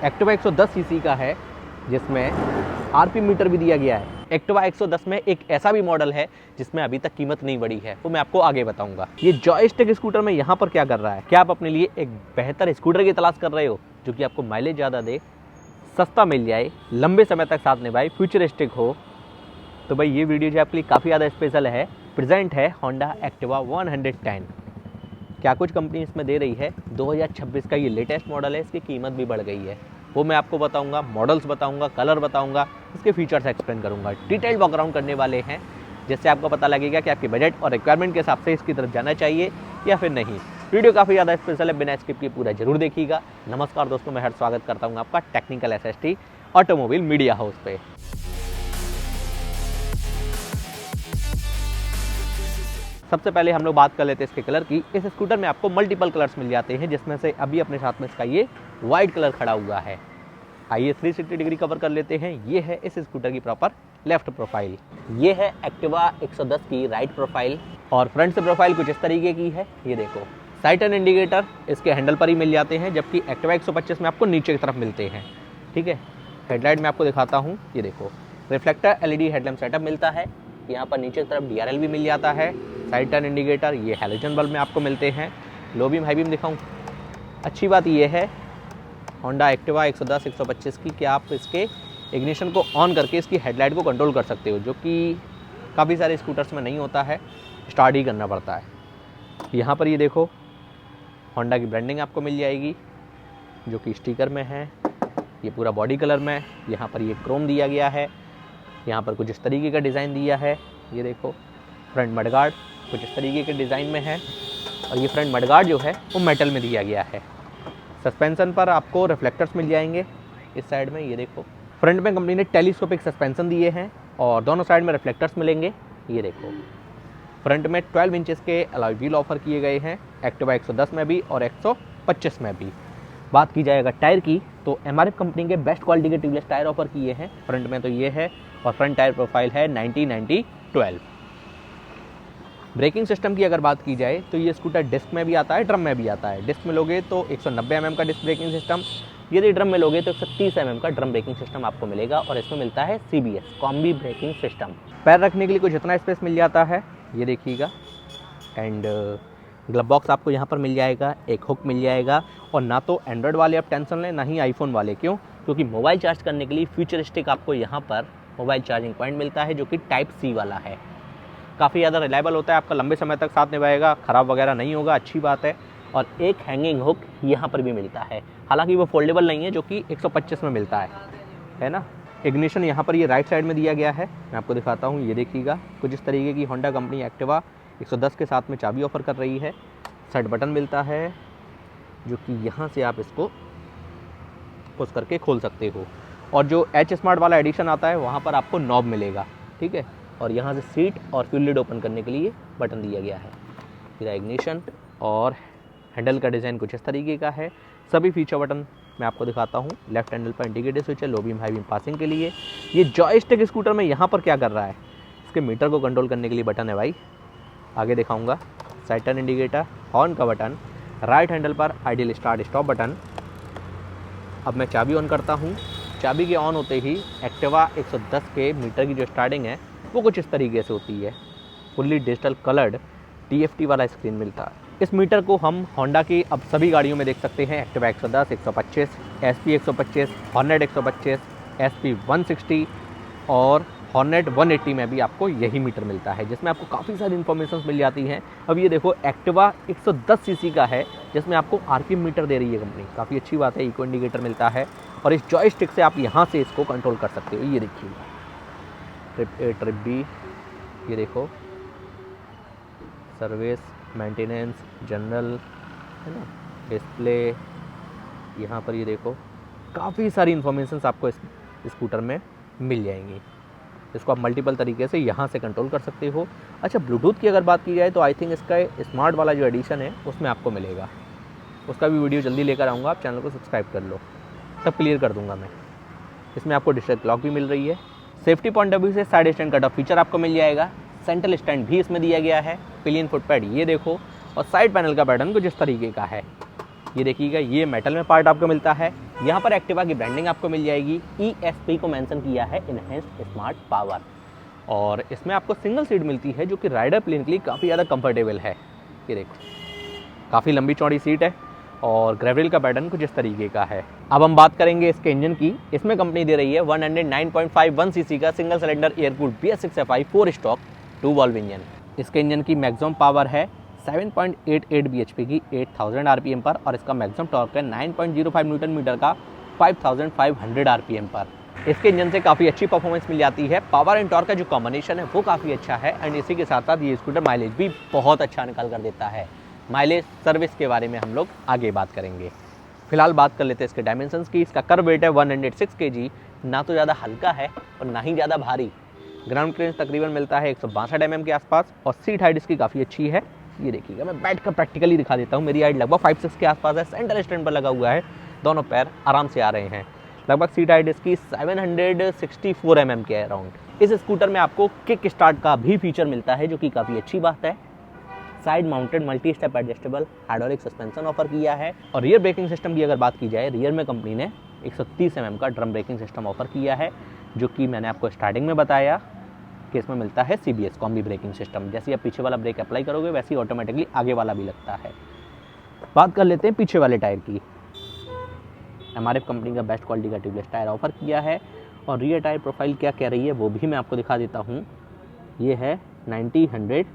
Activa 110 CC का है जिसमें आरपीएम मीटर भी दिया गया है। एक्टिवा 110 में एक ऐसा भी मॉडल है जिसमें अभी तक कीमत नहीं बढ़ी है, वो मैं आपको आगे बताऊंगा। ये जॉयस्टिक स्कूटर में यहाँ पर क्या कर रहा है? क्या आप अपने लिए एक बेहतर स्कूटर की तलाश कर रहे हो जो कि आपको माइलेज ज़्यादा दे, सस्ता मिल जाए, लंबे समय तक साथ निभाए, फ्यूचरिस्टिक हो? तो भाई ये वीडियो जो आपके लिए काफ़ी ज़्यादा स्पेशल है। प्रेजेंट है होंडा एक्टिवा 110। क्या कुछ कंपनी इसमें दे रही है। 2026 का ये लेटेस्ट मॉडल है, इसकी कीमत भी बढ़ गई है, वो मैं आपको बताऊंगा। मॉडल्स बताऊंगा, कलर बताऊंगा, इसके फीचर्स एक्सप्लेन करूंगा। डिटेल बैकग्राउंड करने वाले हैं जिससे आपको पता लगेगा कि आपके बजट और रिक्वायरमेंट के हिसाब से इसकी तरफ जाना चाहिए या फिर नहीं। वीडियो काफ़ी ज़्यादा स्पेशल है, बिना स्किप किए पूरा जरूर देखिएगा। नमस्कार दोस्तों, मैं हर स्वागत करता हूँ आपका technical SST automobile media house पे। सबसे पहले हम लोग बात कर लेते हैं इसके कलर की। इस स्कूटर में आपको मल्टीपल कलर्स मिल जाते हैं, जिसमें से अभी अपने साथ में इसका ये वाइट कलर खड़ा हुआ है। आइए 360 डिग्री कवर कर लेते हैं। ये है इस स्कूटर की प्रॉपर लेफ्ट प्रोफाइल, ये है एक्टिवा 110 की राइट प्रोफाइल, और फ्रंट से प्रोफाइल कुछ इस तरीके की है। ये देखो, साइड टर्न इंडिकेटर इसके हैंडल पर ही मिल जाते हैं, जबकि एक्टिवा 125 में आपको नीचे की तरफ मिलते हैं। ठीक है, हेडलाइट में आपको दिखाता हूँ। ये देखो, रिफ्लेक्टर एलईडी हेडलैम्प सेटअप मिलता है। यहाँ पर नीचे की तरफ डीआरएल भी मिल जाता है। साइड टर्न इंडिकेटर ये हैलोजन बल्ब में आपको मिलते हैं। लो बीम हाई बीम दिखाऊं। अच्छी बात ये है होंडा एक्टिवा 110 125 की कि आप इसके इग्निशन को ऑन करके इसकी हेडलाइट को कंट्रोल कर सकते हो, जो कि काफ़ी सारे स्कूटर्स में नहीं होता है, स्टार्ट ही करना पड़ता है। यहाँ पर ये देखो, होंडा की ब्रांडिंग आपको मिल जाएगी जो कि स्टिकर में है। ये पूरा बॉडी कलर में, यहाँ पर ये क्रोम दिया गया है। यहाँ पर कुछ इस तरीके का डिज़ाइन दिया है। ये देखो, फ्रंट मडगार्ड कुछ इस तरीके के डिज़ाइन में है, और ये फ्रंट मडगार्ड जो है वो मेटल में दिया गया है। सस्पेंशन पर आपको रिफ्लेक्टर्स मिल जाएंगे इस साइड में। ये देखो, फ्रंट में कंपनी ने टेलीस्कोपिक सस्पेंशन दिए हैं और दोनों साइड में रिफ्लेक्टर्स मिलेंगे। ये देखो, फ्रंट में 12 इंचेस के अलॉय व्हील ऑफर किए गए हैं, एक्टिवा 110 में भी और 125 में भी। बात की जाएगा टायर की, तो एमआरएफ कंपनी के बेस्ट क्वालिटी के ट्यूबलेस टायर ऑफर किए हैं। फ्रंट में तो ये है, और फ्रंट टायर प्रोफाइल है 90-90-12। ब्रेकिंग सिस्टम की अगर बात की जाए तो ये स्कूटर डिस्क में भी आता है, ड्रम में भी आता है। डिस्क में लोगे तो 190 mm का डिस्क ब्रेकिंग सिस्टम, यदि ड्रम में लोगे तो 130 mm का ड्रम ब्रेकिंग सिस्टम आपको मिलेगा, और इसमें मिलता है CBS कॉम्बी ब्रेकिंग सिस्टम। पैर रखने के लिए कुछ इतना स्पेस मिल जाता है, ये देखिएगा। एंड ग्लव बॉक्स आपको यहाँ पर मिल जाएगा, एक हुक मिल जाएगा। और ना तो एंड्रॉयड वाले आप टेंशन लें, ना ही आईफोन वाले। क्यों? क्योंकि मोबाइल चार्ज करने के लिए फ्यूचरिस्टिक आपको यहाँ पर मोबाइल चार्जिंग पॉइंट मिलता है, जो कि टाइप C वाला है। काफ़ी ज़्यादा रिलायबल होता है, आपका लंबे समय तक साथ निभाएगा, ख़राब वगैरह नहीं होगा, अच्छी बात है। और एक हैंगिंग हुक यहाँ पर भी मिलता है, हालांकि वो फोल्डेबल नहीं है, जो कि 125 में मिलता है ना। इग्निशन यहाँ पर ये राइट साइड में दिया गया है, मैं आपको दिखाता हूँ। ये देखिएगा, कुछ इस तरीके की होंडा कंपनी एक्टिवा 110 के साथ में चाबी ऑफर कर रही है। साइड बटन मिलता है, जो कि यहाँ से आप इसको पुश करके खोल सकते हो। और जो एच स्मार्ट वाला एडिशन आता है, वहाँ पर आपको नॉब मिलेगा। ठीक है, और यहाँ से सीट और फ्यूल लिड ओपन करने के लिए बटन दिया गया है। फिर इग्निशन और हैंडल का डिज़ाइन कुछ इस तरीके का है। सभी फीचर बटन मैं आपको दिखाता हूँ। लेफ्ट हैंडल पर इंडिकेटर स्विच है, low beam high beam passing के लिए। ये जॉयस्टिक स्कूटर में यहाँ पर क्या कर रहा है? इसके मीटर को कंट्रोल करने के लिए बटन है भाई, आगे दिखाऊँगा। साइड टर्न इंडिकेटर, हॉर्न का बटन, राइट हैंडल पर आइडियल स्टार्ट स्टॉप बटन। अब मैं चाबी ऑन करता हूँ। चाबी के ऑन होते ही एक्टिवा 110 के मीटर की जो स्टार्टिंग है वो कुछ इस तरीके से होती है। फुल्ली डिजिटल कलर्ड TFT वाला स्क्रीन मिलता है। इस मीटर को हम होंडा की अब सभी गाड़ियों में देख सकते हैं। एक्टिवा 110, 125, SP 125, हॉर्नेट 125, SP 160 और हॉर्नेट 180 में भी आपको यही मीटर मिलता है, जिसमें आपको काफ़ी सारी इन्फॉर्मेशन मिल जाती हैं। अब ये देखो, एक्टिवा 110 सीसी का है, जिसमें आपको RPM मीटर दे रही है कंपनी, काफ़ी अच्छी बात है। इको इंडिकेटर मिलता है, और इस जॉयस्टिक से आप यहाँ से इसको कंट्रोल कर सकते हो। ये देखिए, ट्रिप A ट्रिप B, ये देखो, सर्विस, मेंटेनेंस, जनरल, है ना, डिस्प्ले। यहाँ पर ये देखो, काफ़ी सारी इन्फॉर्मेशन आपको इस स्कूटर में मिल जाएंगी। इसको आप मल्टीपल तरीके से यहाँ से कंट्रोल कर सकते हो। अच्छा, ब्लूटूथ की अगर बात की जाए तो आई थिंक इसका स्मार्ट वाला जो एडिशन है उसमें आपको मिलेगा। उसका भी वीडियो जल्दी लेकर आऊँगा, आप चैनल को सब्सक्राइब कर लो, तब क्लियर कर दूँगा मैं। इसमें आपको डिजिटल क्लॉक भी मिल रही है। सेफ्टी पॉइंट ऑफ व्यू से side stand cut off feature आपको मिल जाएगा। सेंट्रल स्टैंड भी इसमें दिया गया है। पिलियन फुटपैड ये देखो, और साइड पैनल का पैटर्न कुछ इस तरीके का है। ये देखिएगा, ये मेटल में पार्ट आपको मिलता है। यहाँ पर एक्टिवा की ब्रांडिंग आपको मिल जाएगी, ESP को मेंशन किया है, इनहेंस्ड स्मार्ट पावर। और इसमें आपको सिंगल सीट मिलती है जो कि राइडर प्लेन के लिए काफ़ी ज़्यादा कंफर्टेबल है। ये देखो, काफ़ी लंबी चौड़ी सीट है और ग्रेवल का पैटर्न कुछ इस तरीके का है। अब हम बात करेंगे इसके इंजन की। इसमें कंपनी दे रही है 109.51 सीसी का single cylinder air cooled BS6FI 4 stock 2 valve engine. इसके इंजन की मैक्सिमम पावर है 7.88 bhp की 8000 rpm पर, और इसका मैक्सिमम टॉर्क है 9.05 न्यूटन मीटर का 5500 rpm पर। इसके इंजन से काफ़ी अच्छी परफॉर्मेंस मिल जाती है। पावर एंड टॉर्क का जो कॉम्बिनेशन है वो काफ़ी अच्छा है, एंड इसी के साथ साथ ये स्कूटर माइलेज भी बहुत अच्छा निकाल कर देता है। माइलेज सर्विस के बारे में हम लोग आगे बात करेंगे। फिलहाल बात कर लेते हैं इसके डायमेंशंस की। इसका कर्व वेट है 106 kg, ना तो ज़्यादा हल्का है और ना ही ज़्यादा भारी। ग्राउंड क्लियरेंस तकरीबन मिलता है 162 mm के आसपास, और सीट हाइट इसकी काफ़ी अच्छी है। ये देखिएगा, मैं बैठ कर प्रैक्टिकली दिखा देता हूँ। मेरी हाइट लगभग 5'6" के आसपास है। सेंटर स्टैंड पर लगा हुआ है, दोनों पैर आराम से आ रहे हैं। लगभग सीट हाइट इसकी 764 mm के अराउंड। इस स्कूटर में आपको किक स्टार्ट का भी फीचर मिलता है, जो कि काफ़ी अच्छी बात है। Side mounted multi step adjustable hydraulic suspension offer किया है। और रियर ब्रेकिंग सिस्टम की अगर बात की जाए, रियर में कंपनी ने 130 mm का ड्रम ब्रेकिंग सिस्टम ऑफर किया है, जो कि मैंने आपको स्टार्टिंग में बताया कि इसमें मिलता है CBS कॉम्बी ब्रेकिंग सिस्टम। जैसे आप पीछे वाला ब्रेक अप्लाई करोगे वैसे ही ऑटोमेटिकली आगे वाला भी लगता है। बात कर लेते हैं पीछे वाले टायर की। MRF कंपनी का बेस्ट क्वालिटी का ट्यूबलेस टायर ऑफर किया है, और रियर टायर प्रोफाइल क्या कह रही है वो भी मैं आपको दिखा देता हूँ। ये है 90-110,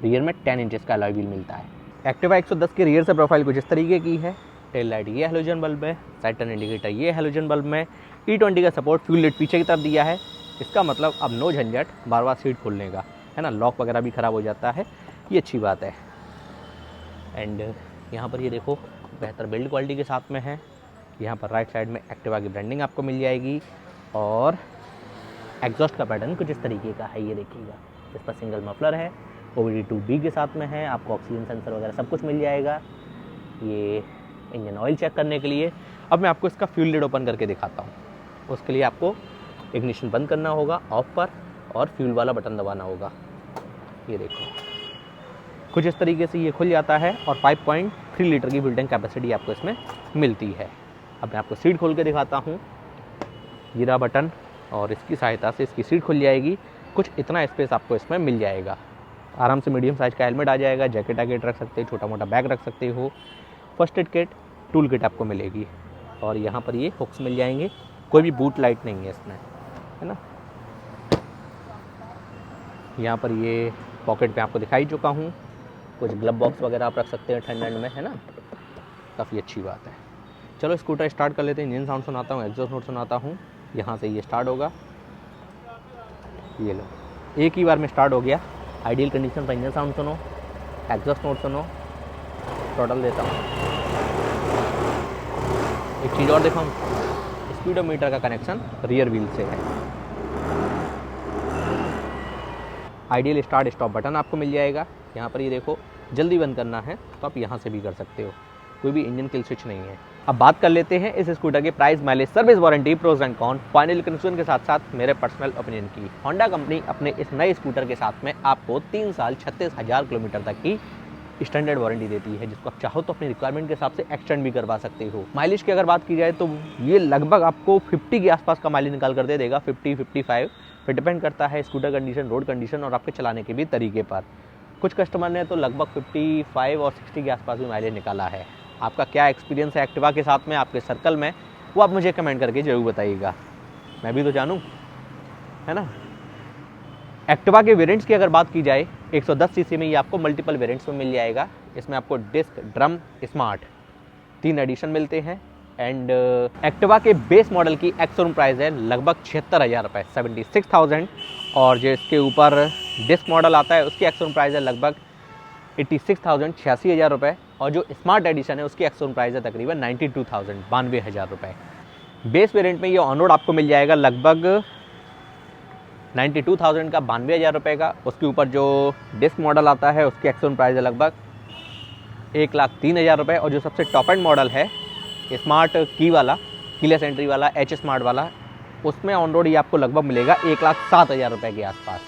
रियर में 10 इंचेस का अलॉय व्हील मिलता है। एक्टिवा 110 के रियर से प्रोफाइल कुछ इस तरीके की है। टेल लाइट ये हैलोजन बल्ब है, साइड टर्न इंडिकेटर ये हैलोजन बल्ब में। E20 का सपोर्ट, फ्यूल लाइट पीछे की तरफ दिया है। इसका मतलब अब नो झंझट बार बार सीट खोलने का, है ना। लॉक वगैरह भी ख़राब हो जाता है, ये अच्छी बात है। एंड यहाँ पर ये देखो, बेहतर बिल्ड क्वालिटी के साथ में है। यहाँ पर राइट साइड में एक्टिवा की ब्रांडिंग आपको मिल जाएगी, और एग्जॉस्ट का पैटर्न कुछ इस तरीके का है। ये देखिएगा, इस पर सिंगल मफलर है, OBD2B के साथ में है। आपको ऑक्सीजन सेंसर वगैरह सब कुछ मिल जाएगा। ये इंजन ऑयल चेक करने के लिए। अब मैं आपको इसका फ्यूल लिड ओपन करके दिखाता हूँ। उसके लिए आपको इग्निशन बंद करना होगा ऑफ पर, और फ्यूल वाला बटन दबाना होगा। ये देखो, कुछ इस तरीके से ये खुल जाता है, और 5.3 लीटर की फ्यूल टैंक कैपेसिटी आपको इसमें मिलती है। अब मैं आपको सीट खोल के दिखाता हूँ। ये रहा बटन, और इसकी सहायता से इसकी सीट खुल जाएगी। कुछ इतना स्पेस आपको इसमें मिल जाएगा। आराम से मीडियम साइज़ का हेलमेट आ जाएगा, जैकेट आकेट रख सकते हो, छोटा मोटा बैग रख सकते हो। First aid kit, tool kit आपको मिलेगी, और यहाँ पर ये हुक्स मिल जाएंगे। कोई भी बूट लाइट नहीं है इसमें, है ना। यहाँ पर ये पॉकेट पे आपको दिखाई चुका हूँ। कुछ ग्लव बॉक्स वगैरह आप रख सकते हैं ठंड में, है ना। काफ़ी अच्छी बात है। चलो स्कूटर स्टार्ट कर लेते हैं। इंजन साउंड सुनाता हूँ, एग्जॉस्ट नोट सुनाता हूँ। यहाँ से ये स्टार्ट होगा। ये लो, एक ही बार में स्टार्ट हो गया। आइडियल कंडीशन पर इंजन साउंड सुनो, एग्जॉस्ट नोट सुनो। टोटल देता हूँ। एक चीज़ और दिखाऊँ, स्पीडोमीटर का कनेक्शन रियर व्हील से है। आइडियल स्टार्ट स्टॉप बटन आपको मिल जाएगा। यहाँ पर ये देखो, जल्दी बंद करना है तो आप यहाँ से भी कर सकते हो। कोई भी इंजन किल स्विच नहीं है। अब बात कर लेते हैं इस स्कूटर के price, mileage, service warranty, pros and con, final conclusion के साथ साथ मेरे पर्सनल ओपिनियन की। होंडा कंपनी अपने इस नए स्कूटर के साथ में आपको 3 साल 36,000 किलोमीटर तक की स्टैंडर्ड वारंटी देती है, जिसको आप चाहो तो अपनी रिक्वायरमेंट के हिसाब से एक्सटेंड भी करवा सकते हो। माइलेज की अगर बात की जाए तो ये लगभग आपको 50 के आसपास का माइलेज निकाल कर दे देगा, 50-55। फिर डिपेंड करता है स्कूटर कंडीशन, रोड कंडीशन और आपके चलाने के भी तरीके पर। कुछ कस्टमर ने तो लगभग 55 और 60 के आसपास भी माइलेज निकाला है। आपका क्या एक्सपीरियंस है एक्टिवा के साथ में, आपके सर्कल में, वो आप मुझे कमेंट करके ज़रूर बताइएगा, मैं भी तो जानूँ, है ना। एक्टिवा के वेरिएंट्स की अगर बात की जाए, 110 सीसी में ये आपको मल्टीपल वेरिएंट्स में मिल जाएगा। इसमें आपको डिस्क, ड्रम, स्मार्ट 3 एडिशन मिलते हैं। एंड एक्टिवा के बेस मॉडल की एक्स-शोरूम प्राइस है लगभग 76,000 रुपये, 76,000। और जो इसके ऊपर डिस्क मॉडल आता है उसकी एक्स-शोरूम प्राइस है लगभग 86,000, 86,000 रुपये। और जो स्मार्ट एडिशन है उसकी एक्स-शोरूम प्राइस है तकरीबन 92,000, 92,000 रुपये। बेस वेरिएंट में ये ऑन रोड आपको मिल जाएगा लगभग 92,000 का, 92,000 रुपये का। उसके ऊपर जो डिस्क मॉडल आता है उसकी एक्स-शोरूम प्राइस है लगभग 1,03,000 रुपये। और जो सबसे टॉप एंड मॉडल है स्मार्ट की वाला, कीलेस एंट्री वाला, H स्मार्ट वाला, उसमें ऑन रोड ये आपको लगभग मिलेगा 1,07,000 रुपये के आसपास।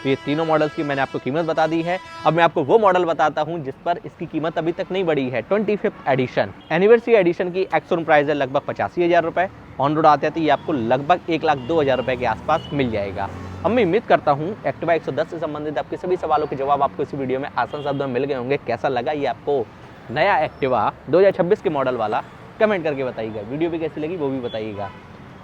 तो ये तीनों मॉडल्स की मैंने आपको कीमत बता दी है। अब मैं आपको वो मॉडल बताता हूँ जिस पर इसकी कीमत अभी तक नहीं बढ़ी है। 25th एडिशन एनिवर्सरी एडिशन की एक्स-शोरूम प्राइस है लगभग 85,000 रुपये। ऑन रोड आते आते ये आपको लगभग 1,02,000 रुपये के आसपास मिल जाएगा। अब मैं उम्मीद करता हूँ एक्टिवा 110 से संबंधित आपके सभी सवालों के जवाब आपको इस वीडियो में आसान शब्दों में मिल गए होंगे। कैसा लगा ये आपको नया एक्टिवा 2026 के मॉडल वाला, कमेंट करके बताइएगा। वीडियो भी कैसी लगी वो भी बताइएगा।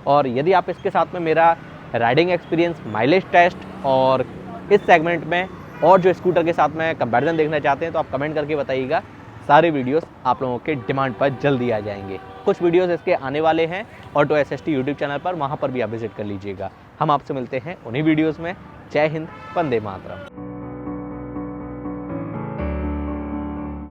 और यदि आप इसके साथ में मेरा राइडिंग एक्सपीरियंस, माइलेज टेस्ट और इस सेगमेंट में और जो स्कूटर के साथ में कंपैरिजन देखना चाहते हैं तो आप कमेंट करके बताइएगा। सारे वीडियोस आप लोगों के डिमांड पर जल्दी आ जाएंगे। कुछ वीडियोस इसके आने वाले हैं ऑटो एसएसटी यूट्यूब चैनल पर, वहाँ पर भी आप विजिट कर लीजिएगा। हम आपसे मिलते हैं उन्हीं वीडियोस में। जय हिंद, वंदे मातरम।